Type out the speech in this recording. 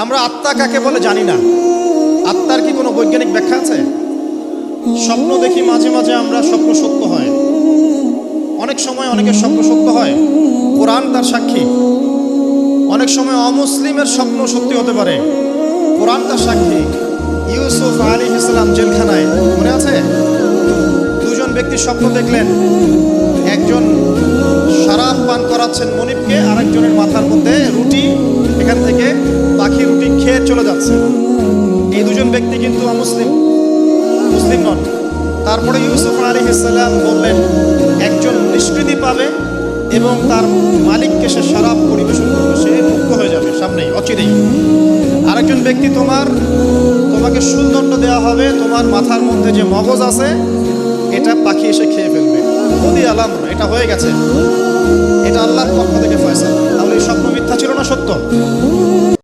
আমরা আত্মা কাকে বলে জানি না। আত্মার কি কোনো বৈজ্ঞানিক ব্যাখ্যা আছে? স্বপ্ন দেখি মাঝে মাঝে আমরা, স্বপ্ন সত্য হয়। অনেক সময় অনেকের স্বপ্ন সত্য হয়, কোরআন তার সাক্ষী। অনেক সময় অমুসলিমের স্বপ্ন সত্যি হতে পারে, কোরআন তার সাক্ষী। ইউসুফ আলাইহিস সালাম জেলখানায়, মনে আছে? দুজন ব্যক্তি স্বপ্ন দেখলেন, একজন শরাব পান করাচ্ছেন মনিবকে, আরেকজনের মাথার মধ্যে রুটি, এখান থেকে পাখি রুটি খেয়ে চলে যাচ্ছে। এই দুজন ব্যক্তি কিন্তু মুসলিম নন। তারপরে ইউসুফ আলাইহিস সালাম বললেন, একজন নিষ্কৃতি পাবে এবং তার মালিককে সে শরাব পরিবেশন করবে, সে মুক্ত হয়ে যাবে সামনেই, অচিরেই। আরেকজন ব্যক্তি তোমাকে শুলদণ্ড দেওয়া হবে, তোমার মাথার মধ্যে যে মগজ আছে এটা পাখি এসে খেয়ে ফেলবে। খুদি আলাম, এটা হয়ে গেছে, এটা আল্লাহর পক্ষ থেকে ফয়সালা। তাহলে এই স্বপ্ন মিথ্যা ছিল না সত্য?